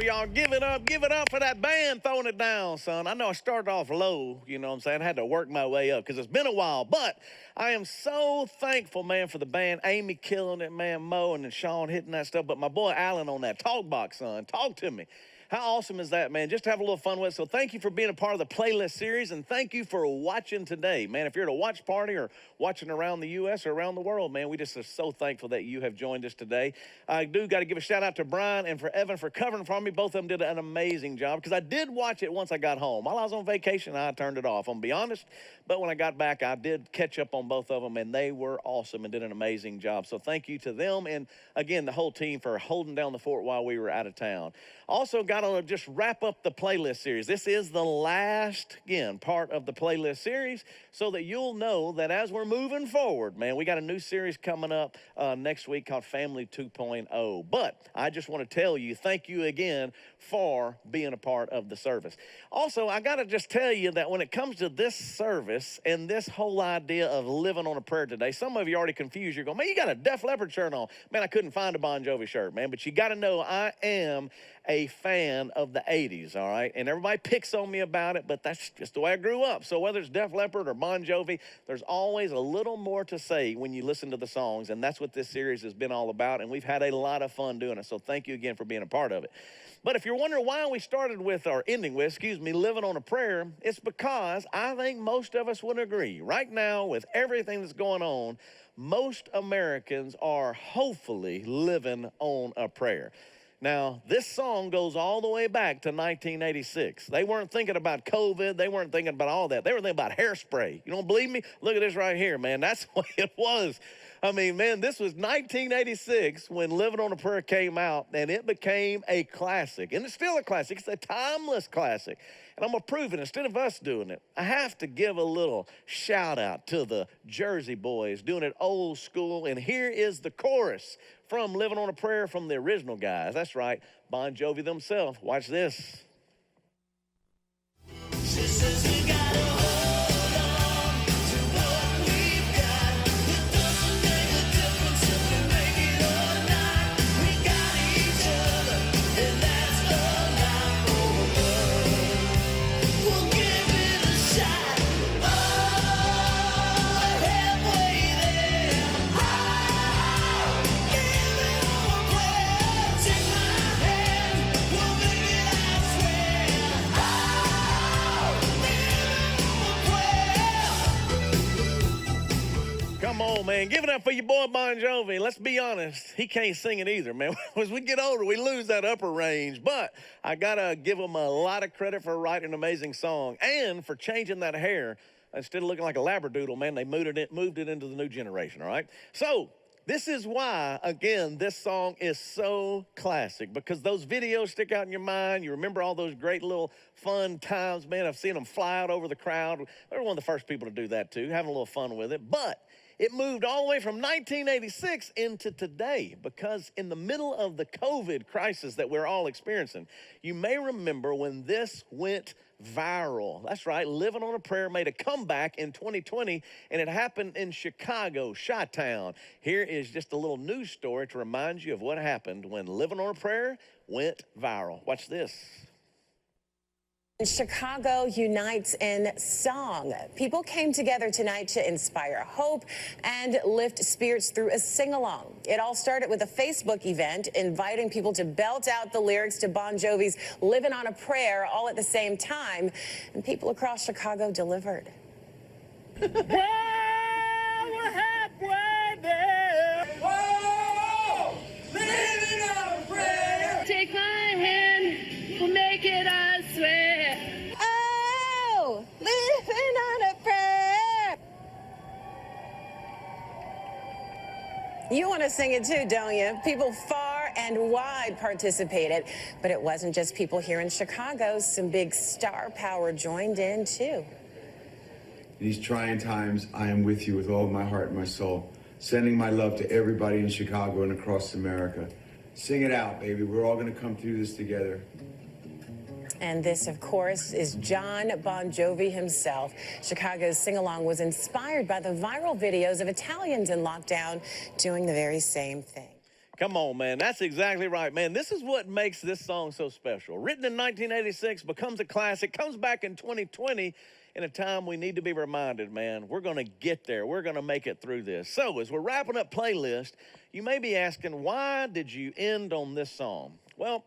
y'all. Give it up for that band throwing it down, son. I know I started off low, you know what I'm saying? I had to work my way up because it's been a while, but I am so thankful, man, for the band. Amy killing it, man, Mo, and then Sean hitting that stuff, but my boy Alan on that talk box, son. Talk to me. How awesome is that, man? Just to have a little fun with it. So thank you for being a part of the playlist series, and thank you for watching today. Man, if you're at a watch party or watching around the U.S. or around the world, man, we just are so thankful that you have joined us today. I do got to give a shout-out to Brian and for Evan for covering for me. Both of them did an amazing job because I did watch it once I got home. While I was on vacation, I turned it off, I'm going to be honest. But when I got back, I did catch up on both of them, and they were awesome and did an amazing job. So thank you to them and, again, the whole team for holding down the fort while we were out of town. Also got to just wrap up the playlist series. This is the last, again, part of the playlist series so that you'll know that as we're moving forward, man, we got a new series coming up next week called Family 2.0. But I just want to tell you, thank you again for being a part of the service. Also, I got to just tell you that when it comes to this service and this whole idea of living on a prayer today, some of you already confused. You're going, man, you got a Def Leppard shirt on. Man, I couldn't find a Bon Jovi shirt, man. But you got to know I am a fan of the 80s, all right? And everybody picks on me about it, but that's just the way I grew up. So whether it's Def Leppard or Bon Jovi, there's always a little more to say when you listen to the songs, and that's what this series has been all about, and we've had a lot of fun doing it. So thank you again for being a part of it. But if you're wondering why we started with, or ending with, living on a prayer, it's because I think most of us would agree. Right now, with everything that's going on, most Americans are hopefully living on a prayer. Now, this song goes all the way back to 1986. They weren't thinking about COVID. They weren't thinking about all that. They were thinking about hairspray. You don't believe me? Look at this right here, man. That's what it was. I mean, man, this was 1986 when Living on a Prayer came out, and it became a classic. And it's still a classic. It's a timeless classic. And I'm going to prove it. Instead of us doing it, I have to give a little shout out to the Jersey Boys doing it old school. And here is the chorus from Living on a Prayer from the original guys. That's right, Bon Jovi themselves. Watch this. Come on, man. Give it up for your boy Bon Jovi. Let's be honest, he can't sing it either, man. As we get older, we lose that upper range. But I got to give him a lot of credit for writing an amazing song and for changing that hair. Instead of looking like a Labradoodle, man, they moved it into the new generation, all right? So this is why, again, this song is so classic, because those videos stick out in your mind. You remember all those great little fun times, man. I've seen them fly out over the crowd. They were one of the first people to do that, too, having a little fun with it. But it moved all the way from 1986 into today, because in the middle of the COVID crisis that we're all experiencing, you may remember when this went viral. That's right, Living on a Prayer made a comeback in 2020, and it happened in Chicago, Chi-Town. Here is just a little news story to remind you of what happened when Living on a Prayer went viral. Watch this. Chicago unites in song. People came together tonight to inspire hope and lift spirits through a sing-along. It all started with a Facebook event inviting people to belt out the lyrics to Bon Jovi's Living on a Prayer all at the same time, and people across Chicago delivered. Well, we're halfway there. Whoa! Living on a prayer. Take my hand, we'll make it, I swear. Living on a prayer. You want to sing it too, don't you? People far and wide participated, but it wasn't just people here in Chicago. Some big star power joined in too. In these trying times, I am with you with all of my heart and my soul, sending my love to everybody in Chicago and across America. Sing it out, baby. We're all going to come through this together. And this, of course, is John Bon Jovi himself. Chicago's sing-along was inspired by the viral videos of Italians in lockdown doing the very same thing. Come on, man. That's exactly right, man. This is what makes this song so special. Written in 1986, becomes a classic, comes back in 2020 in a time we need to be reminded, man, we're going to get there. We're going to make it through this. So as we're wrapping up playlist, you may be asking, why did you end on this song? Well,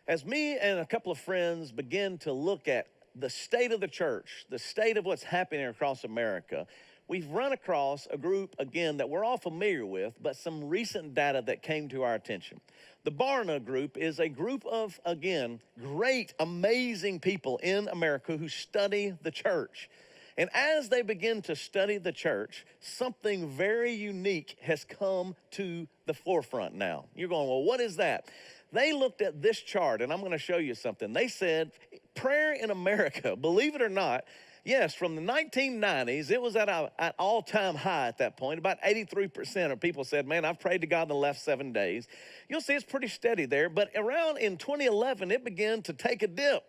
as me and a couple of friends begin to look at the state of the church, the state of what's happening across America, we've run across a group, again, that we're all familiar with, but some recent data that came to our attention. The Barna Group is a group of, again, great, amazing people in America who study the church. And as they begin to study the church, something very unique has come to the forefront now. You're going, well, what is that? They looked at this chart, and I'm going to show you something. They said, prayer in America, believe it or not, yes, from the 1990s, it was at an all-time high at that point. About 83% of people said, man, I've prayed to God in the last 7 days. You'll see it's pretty steady there. But around in 2011, it began to take a dip.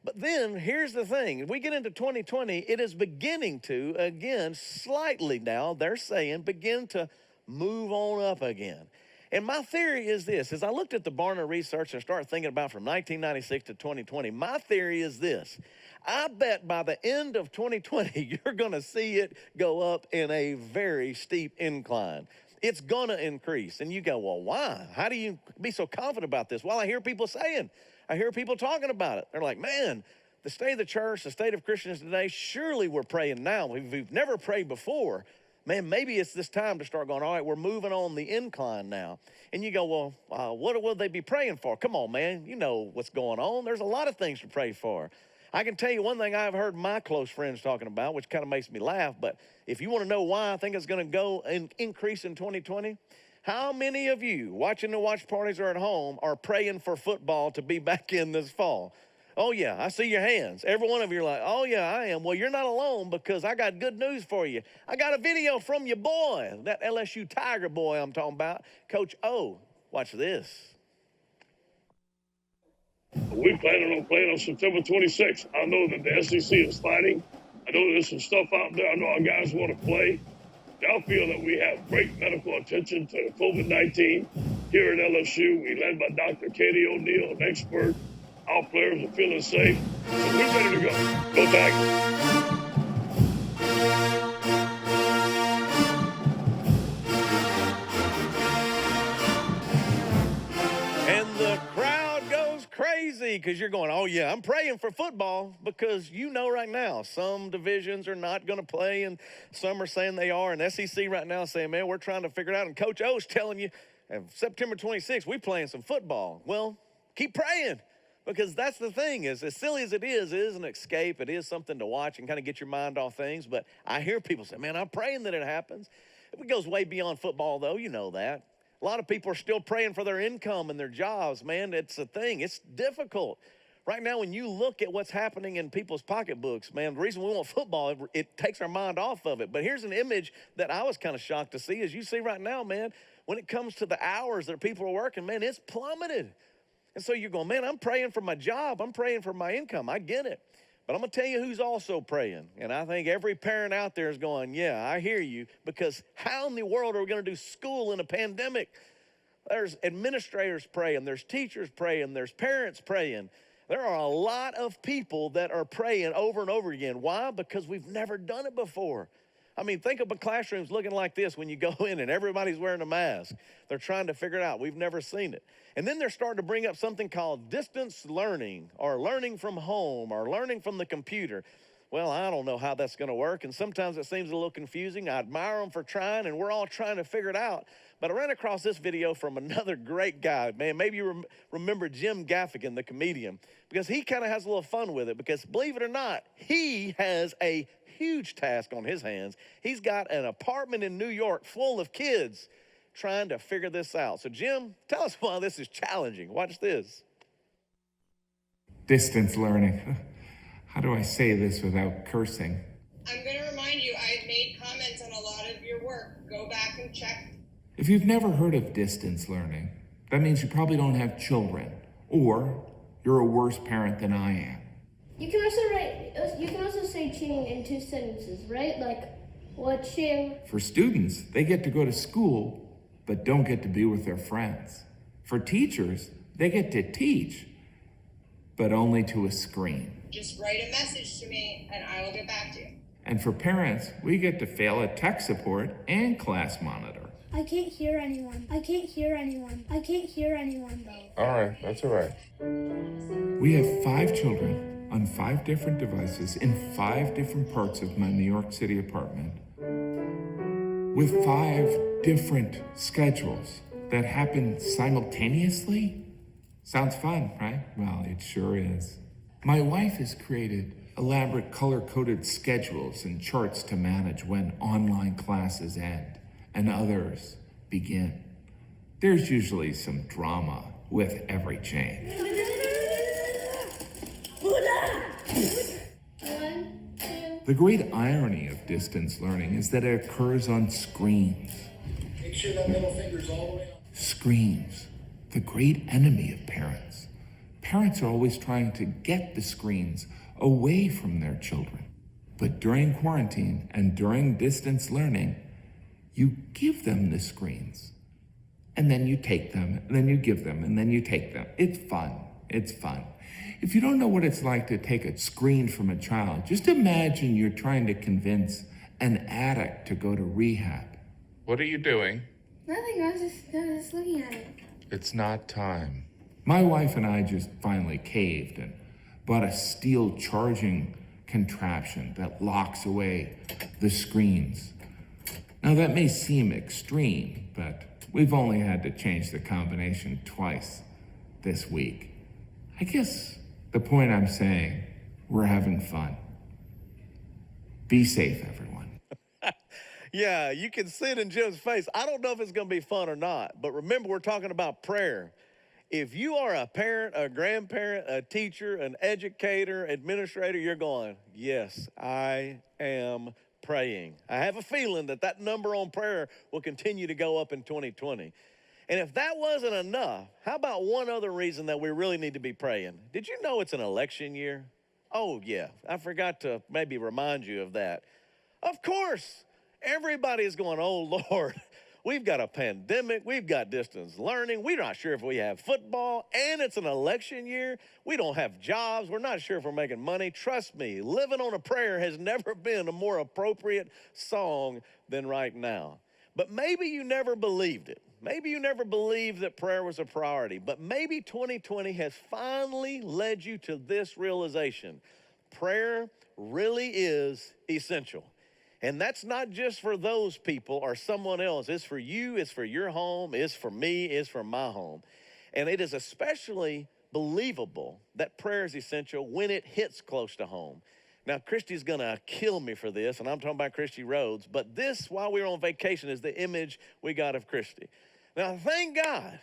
But then here's the thing. We get into 2020, it is beginning to, again, slightly now, they're saying, begin to move on up again. And my theory is this. As I looked at the Barna research and started thinking about from 1996 to 2020, my theory is this. I bet by the end of 2020, you're going to see it go up in a very steep incline. It's going to increase. And you go, well, why? How do you be so confident about this? Well, I hear people saying, I hear people talking about it. They're like, man, the state of the church, the state of Christians today, surely we're praying now. We've never prayed before. Man, maybe it's this time to start going, all right, we're moving on the incline now. And you go, well, what will they be praying for? Come on, man, you know what's going on. There's a lot of things to pray for. I can tell you one thing I've heard my close friends talking about, which kind of makes me laugh, but if you want to know why I think it's going to go and increase in 2020, how many of you watching the watch parties or at home are praying for football to be back in this fall? Oh, yeah, I see your hands. Every one of you are like, oh, yeah, I am. Well, you're not alone because I got good news for you. I got a video from your boy, that LSU Tiger boy I'm talking about, Coach O. Watch this. We planning on playing on September 26th. I know that the SEC is fighting. I know there's some stuff out there. I know our guys want to play. I feel that we have great medical attention to COVID-19 here at LSU. We led by Dr. Katie O'Neill, an expert. Our players are feeling safe. So we're ready to go. Go Tigers. And the crowd goes crazy because you're going, oh, yeah, I'm praying for football because you know right now some divisions are not going to play and some are saying they are. And SEC right now is saying, man, we're trying to figure it out. And Coach O's telling you, September 26th, we're playing some football. Well, keep praying. Because that's the thing is, as silly as it is an escape. It is something to watch and kind of get your mind off things. But I hear people say, man, I'm praying that it happens. It goes way beyond football, though. You know that. A lot of people are still praying for their income and their jobs, man. It's a thing. It's difficult. Right now, when you look at what's happening in people's pocketbooks, man, the reason we want football, it takes our mind off of it. But here's an image that I was kind of shocked to see. As you see right now, man, when it comes to the hours that people are working, man, it's plummeted. And so you're going, man, I'm praying for my job. I'm praying for my income. I get it. But I'm going to tell you who's also praying. And I think every parent out there is going, yeah, I hear you. Because how in the world are we going to do school in a pandemic? There's administrators praying. There's teachers praying. There's parents praying. There are a lot of people that are praying over and over again. Why? Because we've never done it before. I mean, think of a classrooms looking like this when you go in and everybody's wearing a mask. They're trying to figure it out. We've never seen it. And then they're starting to bring up something called distance learning or learning from home or learning from the computer. Well, I don't know how that's going to work. And sometimes it seems a little confusing. I admire them for trying, and we're all trying to figure it out. But I ran across this video from another great guy, man. Maybe you remember Jim Gaffigan, the comedian, because he kind of has a little fun with it because, believe it or not, he has a huge task on his hands. He's got an apartment in New York full of kids trying to figure this out. So, Jim, tell us why this is challenging. Watch this. Distance learning. How do I say this without cursing? I'm going to remind you, I've made comments on a lot of your work. Go back and check. If you've never heard of distance learning, that means you probably don't have children, or you're a worse parent than I am. You can also say cheating in 2 sentences, right? Like watching. For students, they get to go to school but don't get to be with their friends. For teachers, they get to teach, but only to a screen. Just write a message to me and I will get back to you. And for parents, we get to fail at tech support and class monitor. I can't hear anyone. I can't hear anyone. I can't hear anyone though. All right, that's all right. We have 5 children on 5 different devices in 5 different parts of my New York City apartment with 5 different schedules that happen simultaneously. Sounds fun, right? Well, it sure is. My wife has created elaborate color-coded schedules and charts to manage when online classes end and others begin. There's usually some drama with every change. 1, 2. The great irony of distance learning is that it occurs on screens. Make sure that middle finger's all the way up. Screens, the great enemy of parents. Parents are always trying to get the screens away from their children. But during quarantine and during distance learning, you give them the screens. And then you take them, and then you give them, and then you take them. It's fun. It's fun. If you don't know what it's like to take a screen from a child, just imagine you're trying to convince an addict to go to rehab. What are you doing? Nothing. I was just looking at it. It's not time. My wife and I just finally caved and bought a steel charging contraption that locks away the screens. Now that may seem extreme, but we've only had to change the combination twice this week. I guess the point I'm saying, we're having fun. Be safe, everyone. Yeah, you can see it in Jim's face. I don't know if it's going to be fun or not, but remember, we're talking about prayer. If you are a parent, a grandparent, a teacher, an educator, administrator, you're going, yes, I am praying. I have a feeling that that number on prayer will continue to go up in 2020. And if that wasn't enough, how about one other reason that we really need to be praying? Did you know it's an election year? Oh, yeah. I forgot to maybe remind you of that. Of course, everybody is going, oh, Lord, we've got a pandemic. We've got distance learning. We're not sure if we have football, and it's an election year. We don't have jobs. We're not sure if we're making money. Trust me, living on a prayer has never been a more appropriate song than right now. But maybe you never believed it. Maybe you never believed that prayer was a priority, but maybe 2020 has finally led you to this realization. Prayer really is essential. And that's not just for those people or someone else. It's for you, it's for your home, it's for me, it's for my home. And it is especially believable that prayer is essential when it hits close to home. Now, Christy's gonna kill me for this, and I'm talking about Christy Rhodes, but this, while we were on vacation, is the image we got of Christy. Now, thank God,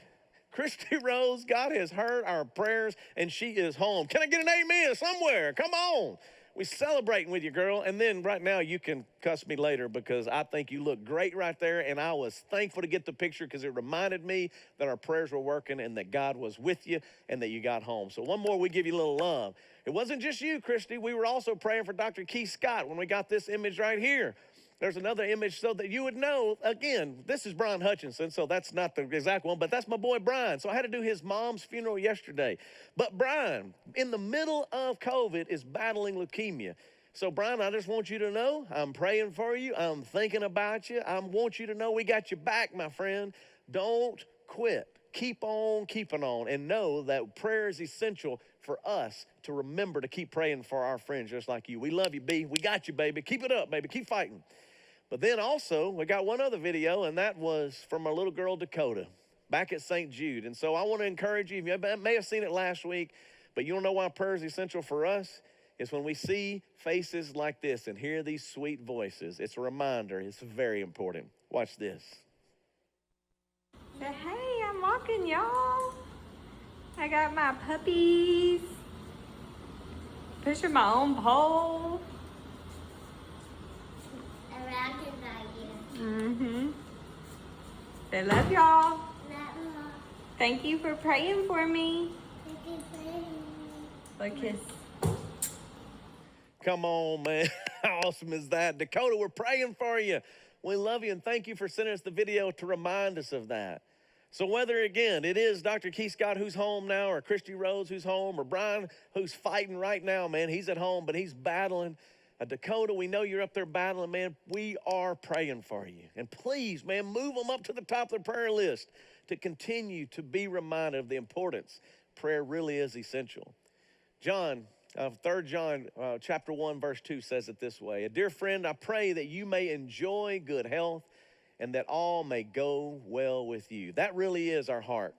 Christy Rhodes, God has heard our prayers, and she is home. Can I get an amen somewhere? Come on. We're celebrating with you, girl. And then right now you can cuss me later because I think you look great right there. And I was thankful to get the picture because it reminded me that our prayers were working and that God was with you and that you got home. So one more, we give you a little love. It wasn't just you, Christy. We were also praying for Dr. Keith Scott when we got this image right here. There's another image so that you would know, again, this is Brian Hutchinson, so that's not the exact one, but that's my boy Brian. So I had to do his mom's funeral yesterday. But Brian, in the middle of COVID, is battling leukemia. So Brian, I just want you to know, I'm praying for you. I'm thinking about you. I want you to know we got your back, my friend. Don't quit. Keep on keeping on and know that prayer is essential for us to remember to keep praying for our friends just like you. We love you, B. We got you, baby. Keep it up, baby. Keep fighting. But then also, we got one other video, and that was from our little girl, Dakota, back at St. Jude. And so I want to encourage you, you may have seen it last week, but you don't know why prayer is essential for us? It's when we see faces like this and hear these sweet voices. It's a reminder. It's very important. Watch this. Say, hey, I'm walking, y'all. I got my puppies. Pushing my own pole. They love y'all. Thank you for praying for me. A kiss. Come on, man. How awesome is that? Dakota, we're praying for you. We love you, and thank you for sending us the video to remind us of that. So whether, again, it is Dr. Keith Scott who's home now, or Christy Rhodes who's home, or Brian who's fighting right now, man, he's at home, but he's battling. Dakota, we know you're up there battling, man. We are praying for you. And please, man, move them up to the top of the prayer list to continue to be reminded of the importance. Prayer really is essential. John, 3 John chapter 1, verse 2 says it this way. Dear friend, I pray that you may enjoy good health and that all may go well with you. That really is our heart,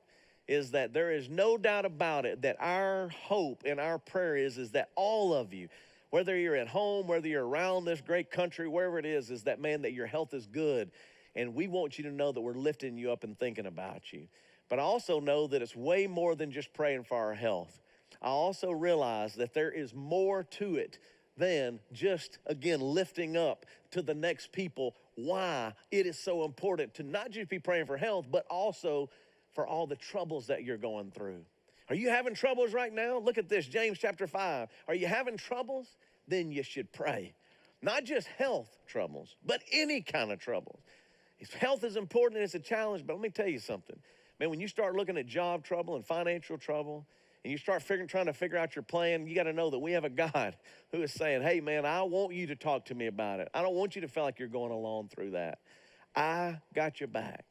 is that there is no doubt about it that our hope and our prayer is that all of you, whether you're at home, whether you're around this great country, wherever it is that, man, that your health is good. And we want you to know that we're lifting you up and thinking about you. But I also know that it's way more than just praying for our health. I also realize that there is more to it than just, again, lifting up to the next people why it is so important to not just be praying for health, but also for all the troubles that you're going through. Are you having troubles right now? Look at this, James chapter 5. Are you having troubles? Then you should pray. Not just health troubles, but any kind of trouble. Health is important and it's a challenge, but let me tell you something. Man, when you start looking at job trouble and financial trouble, and you start trying to figure out your plan, you got to know that we have a God who is saying, hey, man, I want you to talk to me about it. I don't want you to feel like you're going along through that. I got your back.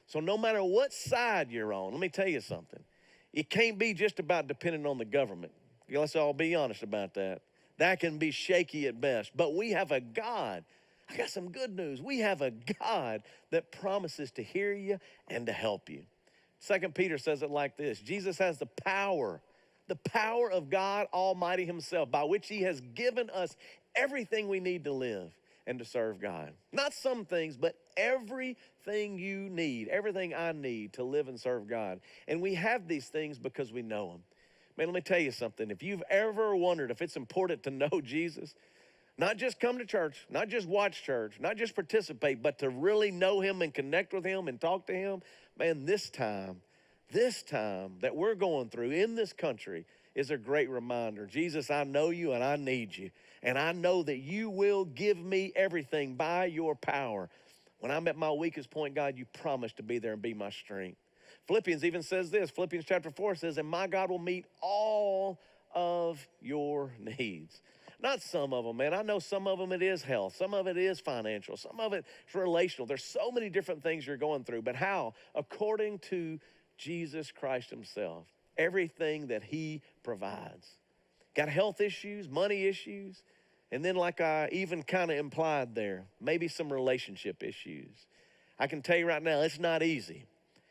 So no matter what side you're on, let me tell you something. It can't be just about depending on the government. Let's all be honest about that. That can be shaky at best. But we have a God. I got some good news. We have a God that promises to hear you and to help you. 2 Peter says it like this. Jesus has the power of God Almighty himself, by which he has given us everything we need to live and to serve God. Not some things, but everything you need, everything I need to live and serve God. And we have these things because we know him. Man, let me tell you something. If you've ever wondered if it's important to know Jesus, not just come to church, not just watch church, not just participate, but to really know him and connect with him and talk to him, man, this time that we're going through in this country is a great reminder. Jesus, I know you and I need you. And I know that you will give me everything by your power. When I'm at my weakest point, God, you promised to be there and be my strength. Philippians even says this. Philippians chapter 4 says, and my God will meet all of your needs. Not some of them, man. I know some of them it is health. Some of it is financial. Some of it is relational. There's so many different things you're going through. But how? According to Jesus Christ himself. Everything that he provides. Got health issues, money issues, and then like I even kind of implied there, maybe some relationship issues. I can tell you right now, it's not easy.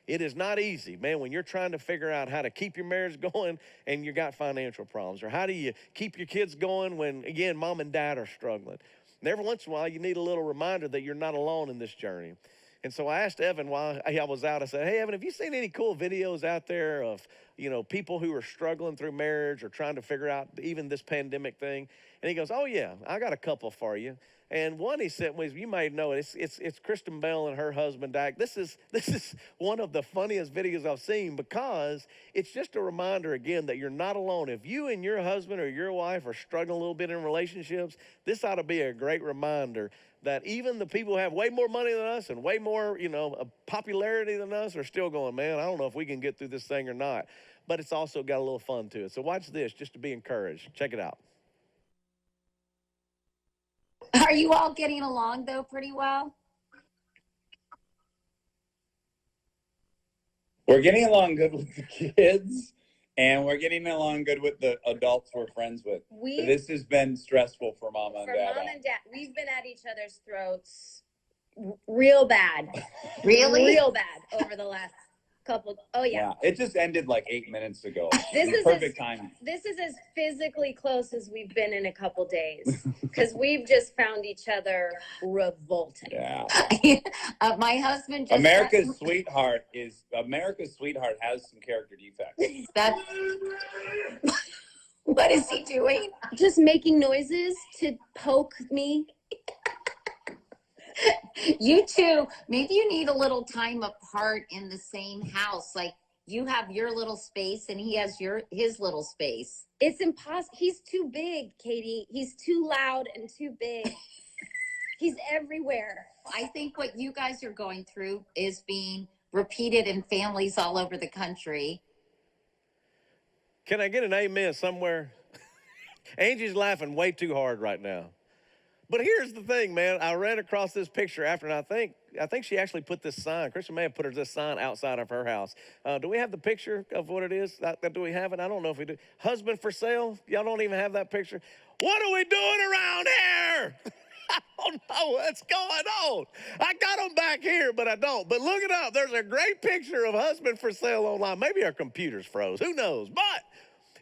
It is not easy, man, when you're trying to figure out how to keep your marriage going and you got financial problems. Or how do you keep your kids going when, again, mom and dad are struggling. And every once in a while, you need a little reminder that you're not alone in this journey. And so I asked Evan while I was out, I said, hey, Evan, have you seen any cool videos out there of, people who are struggling through marriage or trying to figure out even this pandemic thing? And he goes, oh, yeah, I got a couple for you. And one he sent was, you might know it, it's Kristen Bell and her husband, Dak. This is one of the funniest videos I've seen because it's just a reminder, again, that you're not alone. If you and your husband or your wife are struggling a little bit in relationships, this ought to be a great reminder that even the people who have way more money than us and way more, popularity than us are still going, man, I don't know if we can get through this thing or not. But it's also got a little fun to it. So watch this just to be encouraged. Check it out. Are you all getting along, though, pretty well? We're getting along good with the kids, and we're getting along good with the adults we're friends with. This has been stressful for Mama and Dad. For Mom and Dad, we've been at each other's throats real bad. Really? Real bad over the last couple. Oh, yeah. It just ended like 8 minutes ago. This is perfect timing. This is as physically close as we've been in a couple days because we've just found each other revolting. Yeah. My husband just America's sweetheart has some character defects. That's what is he doing? Just making noises to poke me. You two, maybe you need a little time apart in the same house. Like you have your little space and he has his little space. It's impossible. He's too big, Katie. He's too loud and too big. He's everywhere. I think what you guys are going through is being repeated in families all over the country. Can I get an amen somewhere? Angie's laughing way too hard right now. But here's the thing, man. I ran across this picture after, and I think she actually put this sign. Christian may have put this sign outside of her house. Do we have the picture of what it is? Do we have it? I don't know if we do. Husband for sale? Y'all don't even have that picture? What are we doing around here? I don't know what's going on. I got them back here, but I don't. But look it up. There's a great picture of husband for sale online. Maybe our computer's froze. Who knows? But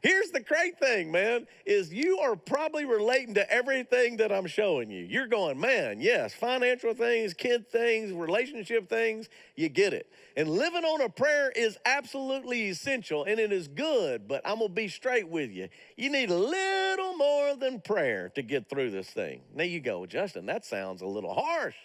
here's the great thing, man, is you are probably relating to everything that I'm showing you. You're going, man, yes, financial things, kid things, relationship things, you get it. And living on a prayer is absolutely essential, and it is good, but I'm going to be straight with you. You need a little more than prayer to get through this thing. Now you go, Justin, that sounds a little harsh.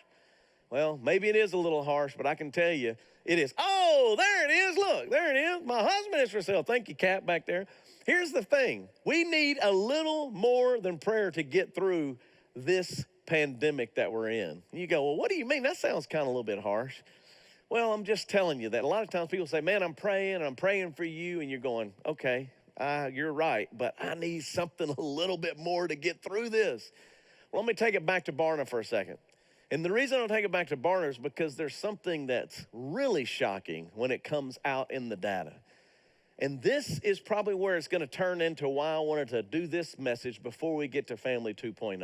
Well, maybe it is a little harsh, but I can tell you it is. Oh, there it is. Look, there it is. My husband is for sale. Thank you, Kat, back there. Here's the thing. We need a little more than prayer to get through this pandemic that we're in. You go, well, what do you mean? That sounds kind of a little bit harsh. Well, I'm just telling you that a lot of times people say, man, I'm praying for you. And you're going, okay, you're right, but I need something a little bit more to get through this. Well, let me take it back to Barna for a second. And the reason I'll take it back to Barna is because there's something that's really shocking when it comes out in the data. And this is probably where it's going to turn into why I wanted to do this message before we get to Family 2.0.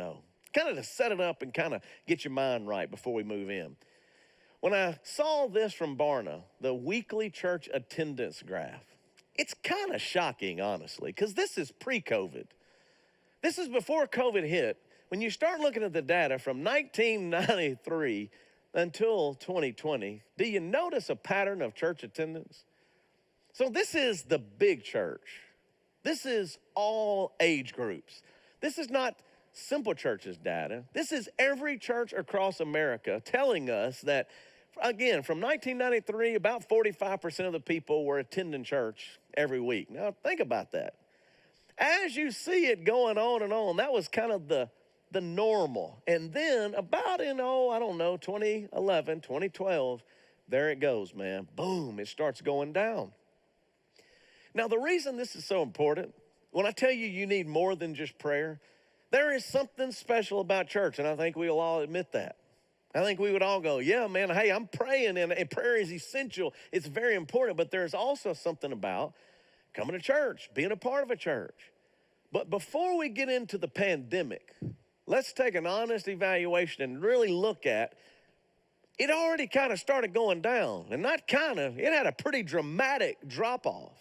Kind of to set it up and kind of get your mind right before we move in. When I saw this from Barna, the weekly church attendance graph, it's kind of shocking, honestly, because this is pre-COVID. This is before COVID hit. When you start looking at the data from 1993 until 2020, do you notice a pattern of church attendance? So this is the big church. This is all age groups. This is not Simple Church's data. This is every church across America telling us that, again, from 1993, about 45% of the people were attending church every week. Now, think about that. As you see it going on, that was kind of the normal. And then about in, 2011, 2012, there it goes, man. Boom, it starts going down. Now, the reason this is so important, when I tell you you need more than just prayer, there is something special about church, and I think we'll all admit that. I think we would all go, yeah, man, hey, I'm praying, and prayer is essential. It's very important, but there's also something about coming to church, being a part of a church. But before we get into the pandemic, let's take an honest evaluation and really look at, it already kind of started going down, and not kind of, it had a pretty dramatic drop-off.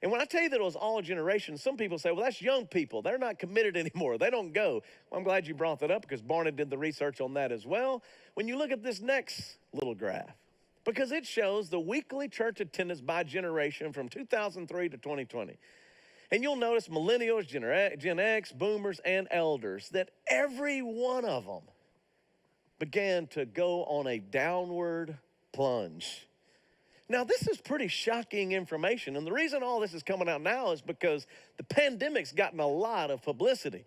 And when I tell you that it was all generations, some people say, well, that's young people. They're not committed anymore. They don't go. Well, I'm glad you brought that up because Barna did the research on that as well. When you look at this next little graph, because it shows the weekly church attendance by generation from 2003 to 2020. And you'll notice millennials, Gen X, boomers, and elders, that every one of them began to go on a downward plunge. Now, this is pretty shocking information, and the reason all this is coming out now is because the pandemic's gotten a lot of publicity,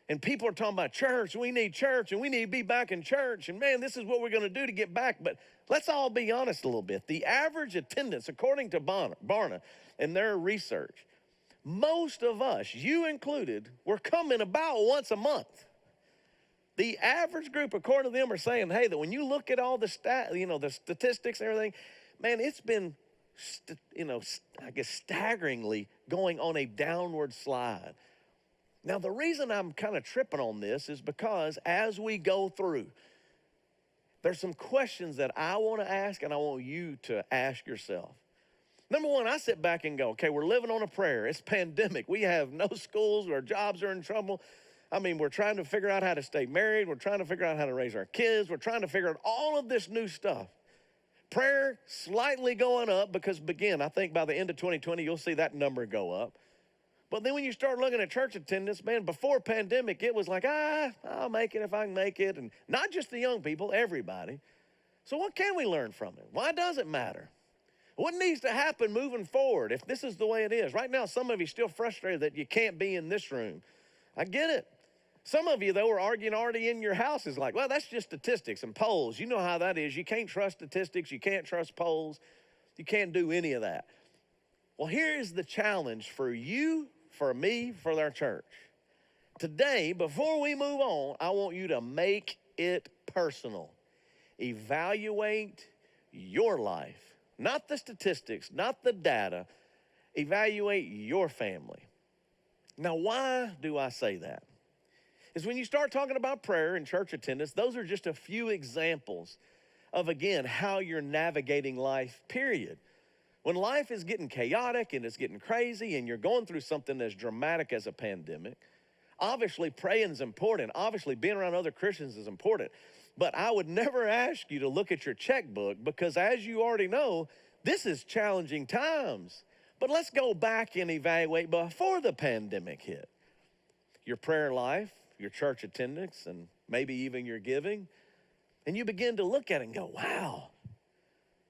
and people are talking about church, and we need to be back in church, and man, this is what we're going to do to get back. But let's all be honest a little bit. The average attendance, according to Barna and their research, most of us, you included, were coming about once a month. The average group, according to them, are saying, hey, that when you look at all the the statistics and everything, man, it's been, I guess staggeringly going on a downward slide. Now, the reason I'm kind of tripping on this is because as we go through, there's some questions that I want to ask and I want you to ask yourself. Number one, I sit back and go, okay, we're living on a prayer. It's pandemic. We have no schools. Our jobs are in trouble. I mean, we're trying to figure out how to stay married. We're trying to figure out how to raise our kids. We're trying to figure out all of this new stuff. Prayer slightly going up because, again, I think by the end of 2020, you'll see that number go up. But then when you start looking at church attendance, man, before pandemic, it was like, I'll make it if I can make it. And not just the young people, everybody. So what can we learn from it? Why does it matter? What needs to happen moving forward if this is the way it is? Right now, some of you are still frustrated that you can't be in this room. I get it. Some of you, though, are arguing already in your houses like, well, that's just statistics and polls. You know how that is. You can't trust statistics. You can't trust polls. You can't do any of that. Well, here's the challenge for you, for me, for our church. Today, before we move on, I want you to make it personal. Evaluate your life, not the statistics, not the data. Evaluate your family. Now, why do I say that? Is when you start talking about prayer and church attendance, those are just a few examples of, again, how you're navigating life, period. When life is getting chaotic and it's getting crazy and you're going through something as dramatic as a pandemic, obviously praying is important. Obviously being around other Christians is important. But I would never ask you to look at your checkbook because, as you already know, this is challenging times. But let's go back and evaluate before the pandemic hit. Your prayer life, your church attendance, and maybe even your giving. And you begin to look at it and go, wow,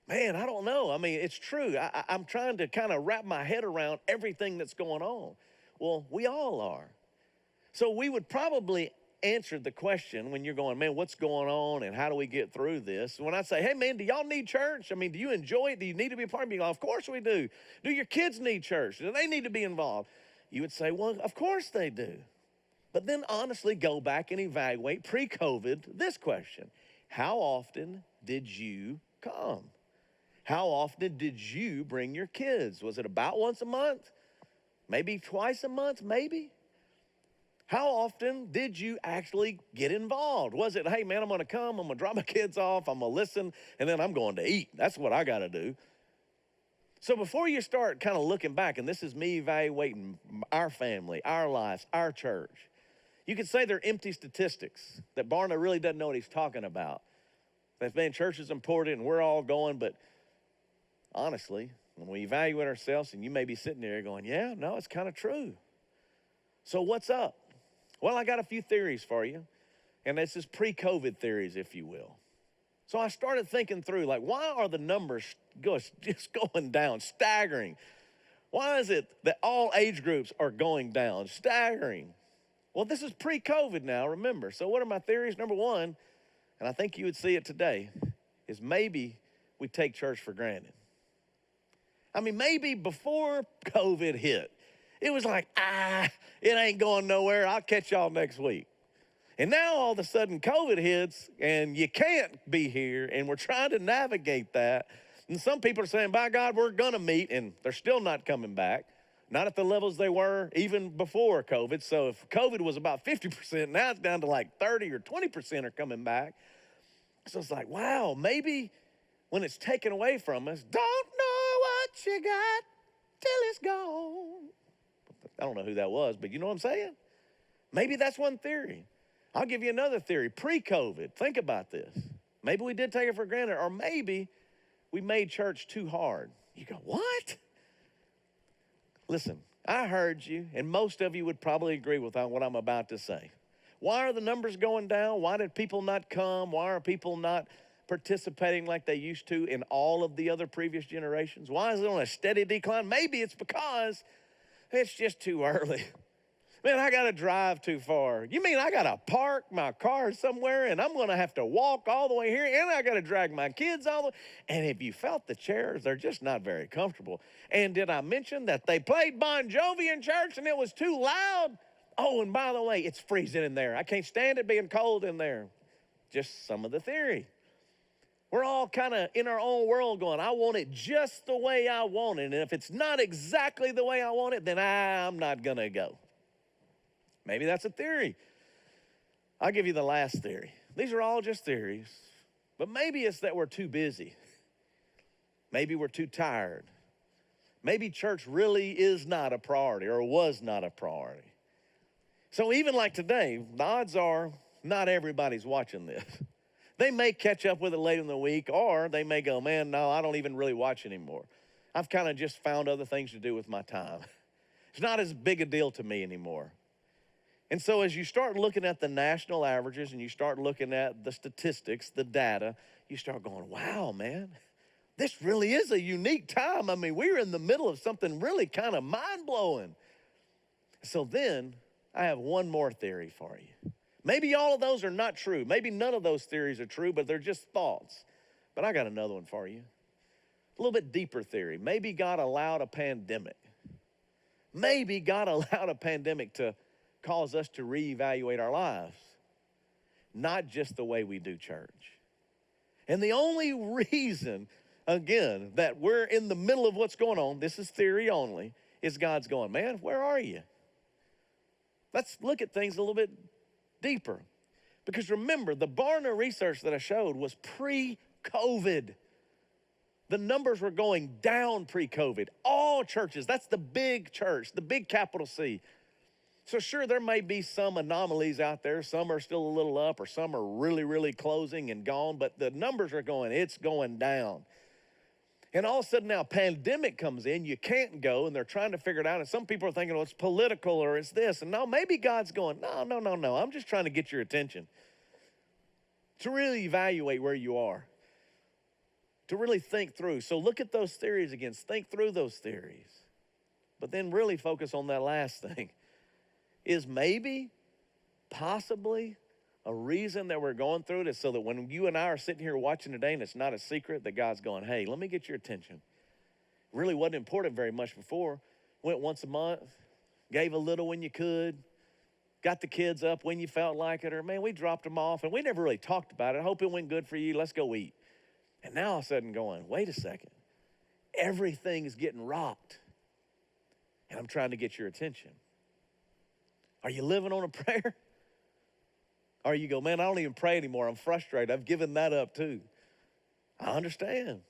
man, I don't know. I mean, it's true. I'm trying to kind of wrap my head around everything that's going on. Well, we all are. So we would probably answer the question when you're going, man, what's going on and how do we get through this? When I say, hey, man, do y'all need church? I mean, do you enjoy it? Do you need to be a part of it? You go, of course we do. Do your kids need church? Do they need to be involved? You would say, well, of course they do. But then honestly go back and evaluate pre-COVID this question. How often did you come? How often did you bring your kids? Was it about once a month? Maybe twice a month? Maybe? How often did you actually get involved? Was it, hey, man, I'm going to come, I'm going to drop my kids off, I'm going to listen, and then I'm going to eat. That's what I got to do. So before you start kind of looking back, and this is me evaluating our family, our lives, our church, you could say they're empty statistics, that Barna really doesn't know what he's talking about. That, man, church is important and we're all going, but honestly, when we evaluate ourselves, and you may be sitting there going, yeah, no, it's kind of true. So what's up? Well, I got a few theories for you, and this is pre-COVID theories, if you will. So I started thinking through, like, why are the numbers just going down, staggering? Why is it that all age groups are going down, staggering? Well, this is pre-COVID now, remember. So what are my theories? Number one, and I think you would see it today, is maybe we take church for granted. I mean, maybe before COVID hit, it was like, it ain't going nowhere. I'll catch y'all next week. And now all of a sudden COVID hits and you can't be here and we're trying to navigate that. And some people are saying, by God, we're going to meet, and they're still not coming back. Not at the levels they were even before COVID. So if COVID was about 50%, now it's down to like 30 or 20% are coming back. So it's like, wow, maybe when it's taken away from us, don't know what you got till it's gone. I don't know who that was, but you know what I'm saying? Maybe that's one theory. I'll give you another theory. Pre-COVID, think about this. Maybe we did take it for granted, or maybe we made church too hard. You go, what? Listen, I heard you, and most of you would probably agree with what I'm about to say. Why are the numbers going down? Why did people not come? Why are people not participating like they used to in all of the other previous generations? Why is it on a steady decline? Maybe it's because it's just too early. Man, I got to drive too far. You mean I got to park my car somewhere and I'm going to have to walk all the way here, and I got to drag my kids all the way? And if you felt the chairs, they're just not very comfortable. And did I mention that they played Bon Jovi in church and it was too loud? Oh, and by the way, it's freezing in there. I can't stand it being cold in there. Just some of the theory. We're all kind of in our own world going, I want it just the way I want it. And if it's not exactly the way I want it, then I'm not going to go. Maybe that's a theory. I'll give you the last theory. These are all just theories, but maybe it's that we're too busy. Maybe we're too tired. Maybe church really is not a priority or was not a priority. So even like today, the odds are not everybody's watching this. They may catch up with it late in the week, or they may go, man, no, I don't even really watch anymore. I've kind of just found other things to do with my time. It's not as big a deal to me anymore. And so as you start looking at the national averages and you start looking at the statistics, the data, you start going, wow, man, this really is a unique time. I mean, we're in the middle of something really kind of mind-blowing. So then I have one more theory for you. Maybe all of those are not true. Maybe none of those theories are true, but they're just thoughts. But I got another one for you. A little bit deeper theory. Maybe God allowed a pandemic. Maybe God allowed a pandemic to cause us to reevaluate our lives, not just the way we do church. And the only reason, again, that we're in the middle of what's going on, this is theory only, is God's going, man, where are you? Let's look at things a little bit deeper. Because remember, the Barna research that I showed was pre-COVID. The numbers were going down pre-COVID. All churches, that's the big church, the big capital C. So sure, there may be some anomalies out there. Some are still a little up or some are really, really closing and gone, but the numbers are going, it's going down. And all of a sudden now, pandemic comes in, you can't go, and they're trying to figure it out. And some people are thinking, well, it's political or it's this. And no, maybe God's going, no. I'm just trying to get your attention. To really evaluate where you are. To really think through. So look at those theories again. Think through those theories. But then really focus on that last thing. Is maybe, possibly, a reason that we're going through it is so that when you and I are sitting here watching today and it's not a secret, that God's going, hey, let me get your attention. Really wasn't important very much before. Went once a month, gave a little when you could, got the kids up when you felt like it, or man, we dropped them off and we never really talked about it. I hope it went good for you. Let's go eat. And now all of a sudden going, wait a second. Everything is getting rocked. And I'm trying to get your attention. Are you living on a prayer? Or you go, man, I don't even pray anymore. I'm frustrated. I've given that up too. I understand.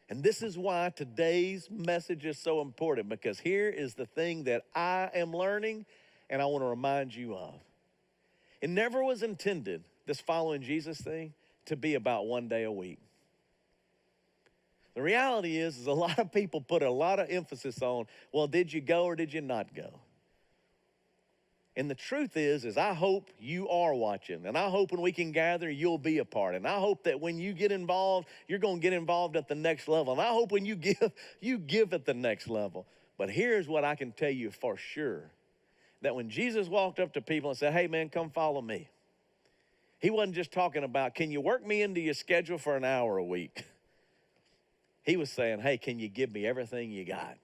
And this is why today's message is so important, because here is the thing that I am learning and I want to remind you of. It never was intended, this following Jesus thing, to be about one day a week. The reality is a lot of people put a lot of emphasis on, well, did you go or did you not go? And the truth is I hope you are watching. And I hope when we can gather, you'll be a part. And I hope that when you get involved, you're going to get involved at the next level. And I hope when you give at the next level. But here's what I can tell you for sure. That when Jesus walked up to people and said, hey, man, come follow me. He wasn't just talking about, can you work me into your schedule for an hour a week? He was saying, hey, can you give me everything you got?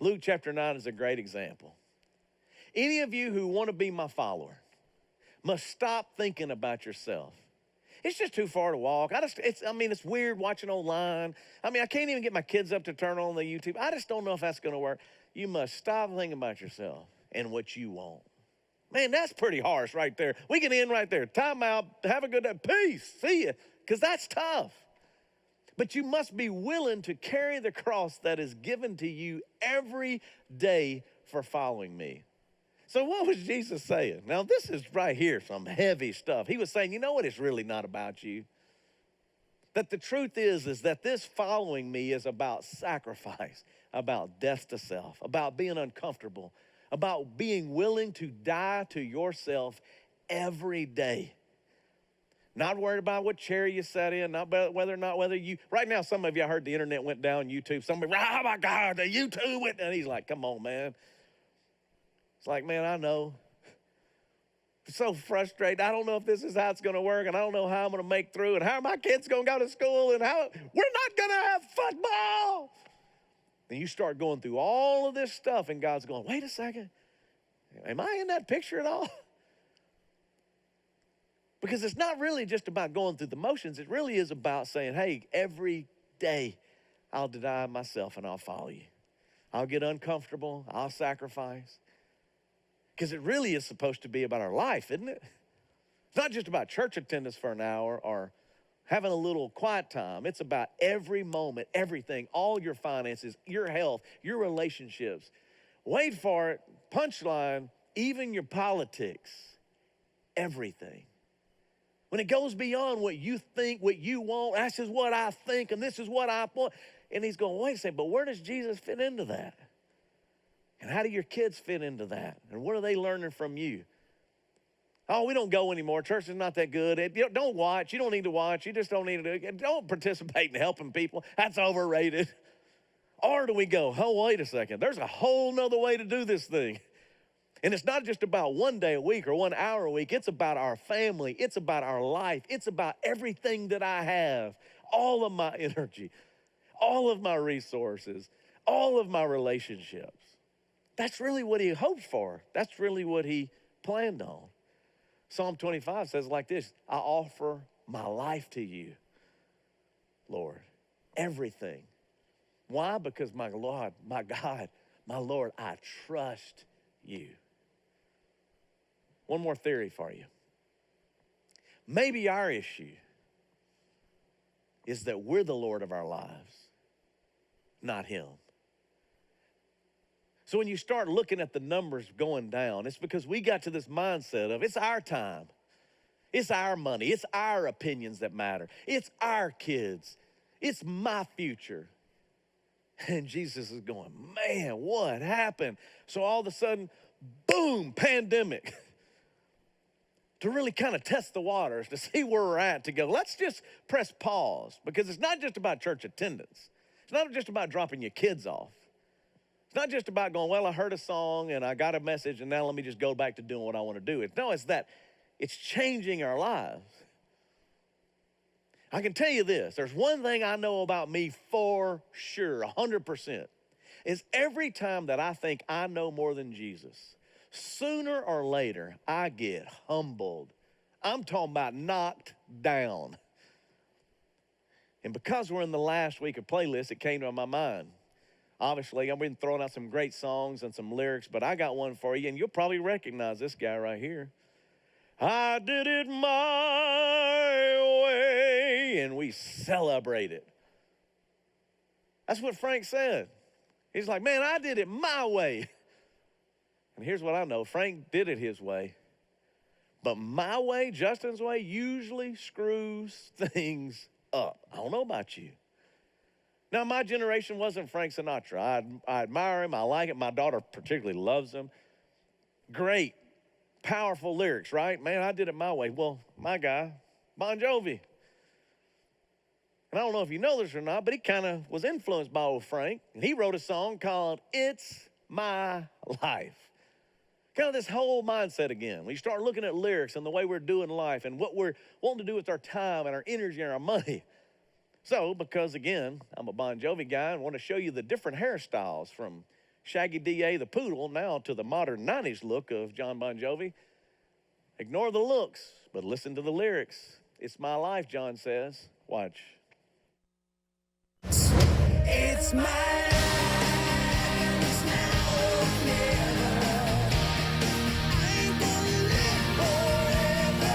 Luke chapter 9 is a great example. Any of you who want to be my follower must stop thinking about yourself. It's just too far to walk. It's weird watching online. I can't even get my kids up to turn on the YouTube. I just don't know if that's going to work. You must stop thinking about yourself and what you want. Man, that's pretty harsh right there. We can end right there. Time out. Have a good day. Peace. See you. Because that's tough. But you must be willing to carry the cross that is given to you every day for following me. So what was Jesus saying? Now, this is right here, some heavy stuff. He was saying, you know what? It's really not about you. That the truth is that this following me is about sacrifice, about death to self, about being uncomfortable, about being willing to die to yourself every day. Not worried about what chair you sat in, not whether you, right now, some of you, I heard the internet went down, YouTube, somebody, oh my God, the YouTube went down. He's like, come on, man. It's like, man, I know. I'm so frustrated. I don't know if this is how it's going to work, and I don't know how I'm going to make through, and how are my kids going to go to school, and how we're not going to have football. And you start going through all of this stuff, and God's going, wait a second. Am I in that picture at all? Because it's not really just about going through the motions. It really is about saying, hey, every day I'll deny myself and I'll follow you. I'll get uncomfortable. I'll sacrifice. Because it really is supposed to be about our life, isn't it? It's not just about church attendance for an hour or having a little quiet time. It's about every moment, everything, all your finances, your health, your relationships. Wait for it, punchline, even your politics, everything. When it goes beyond what you think, what you want, this is what I think and this is what I want. And he's going, wait a second, but where does Jesus fit into that? And how do your kids fit into that? And what are they learning from you? Oh, we don't go anymore. Church is not that good. Don't watch. You don't need to watch. You just don't need to. Don't participate in helping people. That's overrated. Or do we go, oh, wait a second. There's a whole nother way to do this thing. And it's not just about one day a week or 1 hour a week. It's about our family. It's about our life. It's about everything that I have, all of my energy, all of my resources, all of my relationships. That's really what he hoped for. That's really what he planned on. Psalm 25 says like this, I offer my life to you, Lord, everything. Why? Because my Lord, my God, my Lord, I trust you. One more theory for you. Maybe our issue is that we're the Lord of our lives, not him. So when you start looking at the numbers going down, it's because we got to this mindset of it's our time. It's our money. It's our opinions that matter. It's our kids. It's my future. And Jesus is going, man, what happened? So all of a sudden, boom, pandemic. To really kind of test the waters, to see where we're at, to go, let's just press pause, because it's not just about church attendance. It's not just about dropping your kids off. It's not just about going, well, I heard a song and I got a message and now let me just go back to doing what I want to do. It's that it's changing our lives. I can tell you this, there's one thing I know about me for sure, 100%, is every time that I think I know more than Jesus, sooner or later, I get humbled. I'm talking about knocked down. And because we're in the last week of playlists, it came to my mind. Obviously, I've been throwing out some great songs and some lyrics, but I got one for you, and you'll probably recognize this guy right here. I did it my way, and we celebrate it. That's what Frank said. He's like, man, I did it my way. And here's what I know, Frank did it his way. But my way, Justin's way, usually screws things up. I don't know about you. Now, my generation wasn't Frank Sinatra. I admire him. I like it. My daughter particularly loves him. Great, powerful lyrics, right? Man, I did it my way. Well, my guy, Bon Jovi. And I don't know if you know this or not, but he kind of was influenced by old Frank. And he wrote a song called It's My Life. Kind of this whole mindset again. When you start looking at lyrics and the way we're doing life and what we're wanting to do with our time and our energy and our money. So, because again, I'm a Bon Jovi guy and want to show you the different hairstyles from Shaggy D.A. the Poodle now to the modern 90s look of John Bon Jovi. Ignore the looks, but listen to the lyrics. It's my life, John says. Watch. It's my life. It's now or never. I ain't gonna live forever.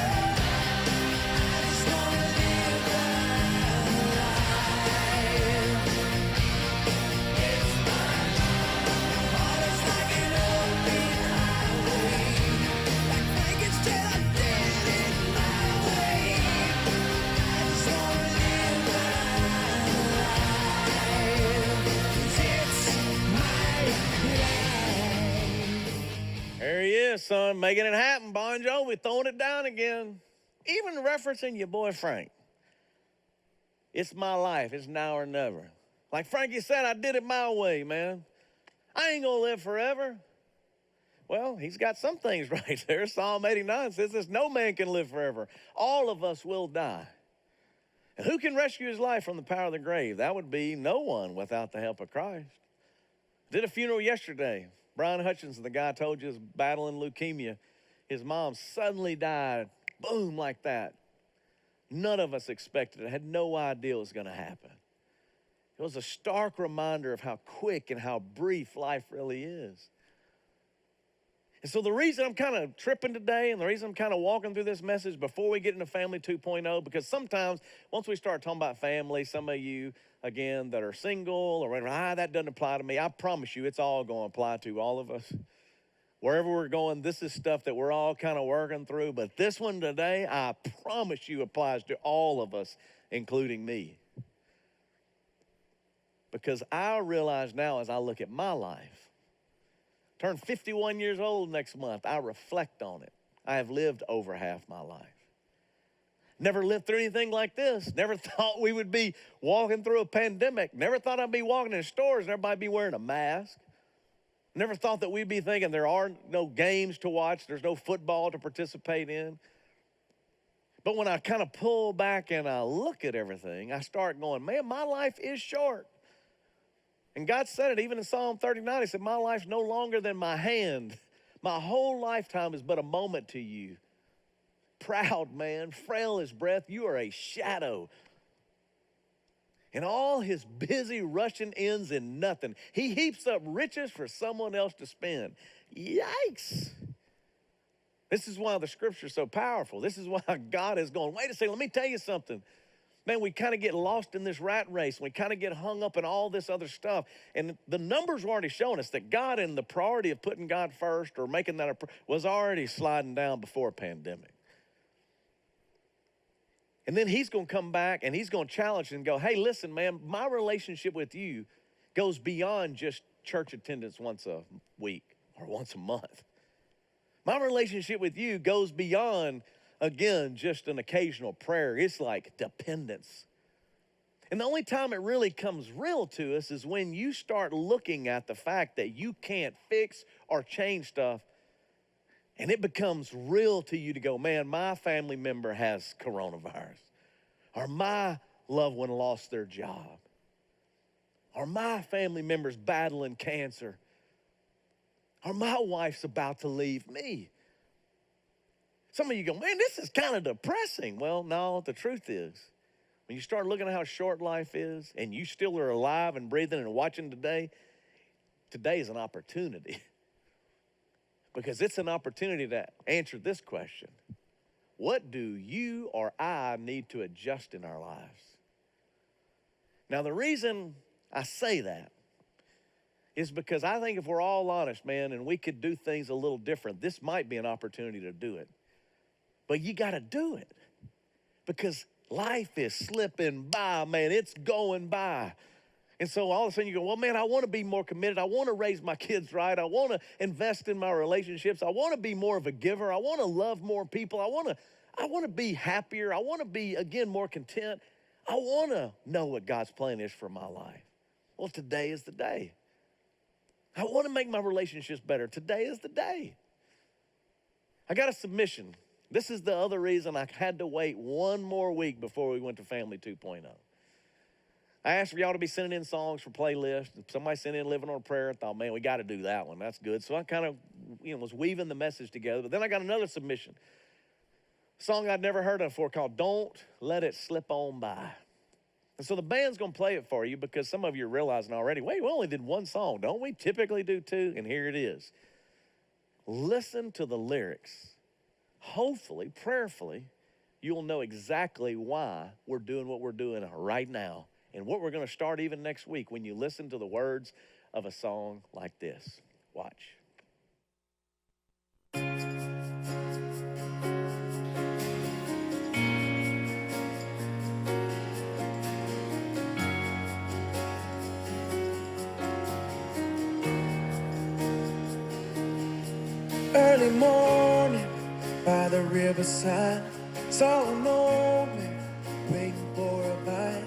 I just wanna live my life. It's my life. My heart is like an open highway. Like Frankenstein, I did it my way. I just wanna live my life. 'Cause it's my life. There he is, son, making it happen. Bon Jovi throwing it down again. Even referencing your boy Frank. It's my life. It's now or never. Like Frankie said, I did it my way, man. I ain't gonna live forever. Well, he's got some things right there. Psalm 89 says this, no man can live forever. All of us will die. And who can rescue his life from the power of the grave? That would be no one without the help of Christ. Did a funeral yesterday. Brian Hutchinson, the guy I told you is battling leukemia. His mom suddenly died, boom, like that. None of us expected it, had no idea it was going to happen. It was a stark reminder of how quick and how brief life really is. And so the reason I'm kind of tripping today and the reason I'm kind of walking through this message before we get into Family 2.0, because sometimes once we start talking about family, some of you, again, that are single or whatever, that doesn't apply to me. I promise you it's all going to apply to all of us. Wherever we're going, this is stuff that we're all kind of working through. But this one today, I promise you applies to all of us, including me. Because I realize now as I look at my life, turn 51 years old next month, I reflect on it. I have lived over half my life. Never lived through anything like this. Never thought we would be walking through a pandemic. Never thought I'd be walking in stores and everybody be wearing a mask. Never thought that we'd be thinking there are no games to watch, there's no football to participate in. But when I kind of pull back and I look at everything, I start going, man, my life is short. And God said it even in Psalm 39. He said, my life's no longer than my hand. My whole lifetime is but a moment to you. Proud man, frail as breath, you are a shadow. And all his busy rushing ends in nothing. He heaps up riches for someone else to spend. Yikes. This is why the scripture is so powerful. This is why God is going, wait a second, let me tell you something. Man, we kind of get lost in this rat race. We kind of get hung up in all this other stuff. And the numbers were already showing us that God, and the priority of putting God first or making that was already sliding down before a pandemic. And then he's going to come back and he's going to challenge and go, hey, listen, man, my relationship with you goes beyond just church attendance once a week or once a month. My relationship with you goes beyond, again, just an occasional prayer. It's like dependence. And the only time it really comes real to us is when you start looking at the fact that you can't fix or change stuff, and it becomes real to you to go, man, my family member has coronavirus, or my loved one lost their job, or my family member's battling cancer, or my wife's about to leave me. Some of you go, man, this is kind of depressing. Well, no, the truth is, when you start looking at how short life is and you still are alive and breathing and watching today, today is an opportunity. Because it's an opportunity to answer this question. What do you or I need to adjust in our lives? Now, the reason I say that is because I think if we're all honest, man, and we could do things a little different, this might be an opportunity to do it. But you got to do it because life is slipping by, man. It's going by. And so all of a sudden you go, well, man, I want to be more committed. I want to raise my kids right. I want to invest in my relationships. I want to be more of a giver. I want to love more people. I want to be happier. I want to be, again, more content. I want to know what God's plan is for my life. Well, today is the day. I want to make my relationships better. Today is the day. I got a submission. This is the other reason I had to wait one more week before we went to Family 2.0. I asked for y'all to be sending in songs for playlists. Somebody sent in Living on a Prayer. I thought, man, we got to do that one. That's good. So I kind of, was weaving the message together. But then I got another submission. A song I'd never heard of before called Don't Let It Slip On By. And so the band's going to play it for you because some of you are realizing already, wait, we only did one song. Don't we typically do two? And here it is. Listen to the lyrics. Hopefully, prayerfully, you'll know exactly why we're doing what we're doing right now. And what we're going to start even next week when you listen to the words of a song like this. Watch. Early morning by the riverside, saw an old man waiting for a bite.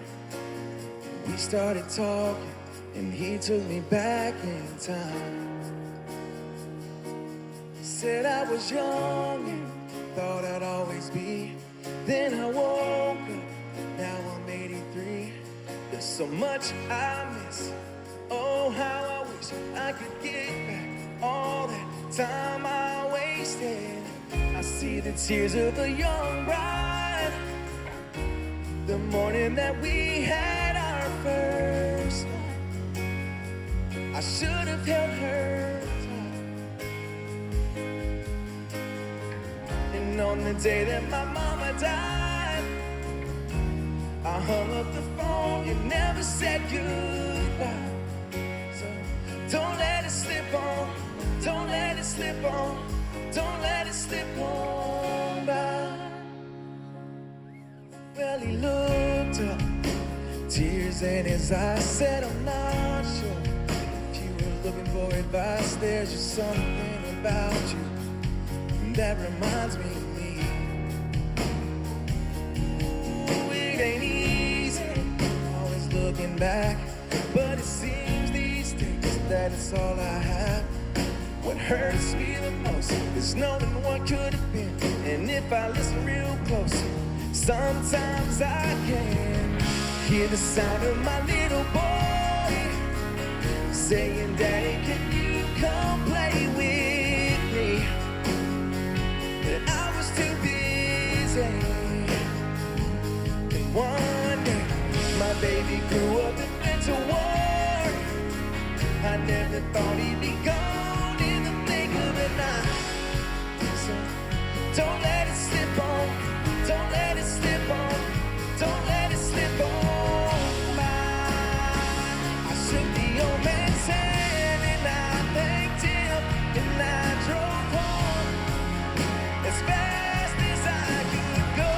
We started talking, and he took me back in time. Said I was young and thought I'd always be. Then I woke up, now I'm 83. There's so much I miss. Oh, how I wish I could get back all that time I wasted. I see the tears of a young bride, the morning that we had our first love. I should have held her tight. And on the day that my mama died, I hung up the phone, you never said goodbye. So don't let it slip on, don't let it slip on, don't let it slip on by. Well, he looked up, tears in his eyes, said, I'm not sure if you were looking for advice. There's just something about you that reminds me of me. Ooh, it ain't easy, always looking back, but it seems these days that it's all I have. What hurts me the most is knowing what could have been. And if I listen real close, sometimes I can hear the sound of my little boy saying, Daddy, can you come play with me? But I was too busy. And one day, my baby grew up and went to war. I never thought he'd be gone in the blink of an eye. So don't let it slip on. Don't let it slip on. Don't let it slip on by. I shook the old man's hand and I thanked him and I drove home as fast as I could go,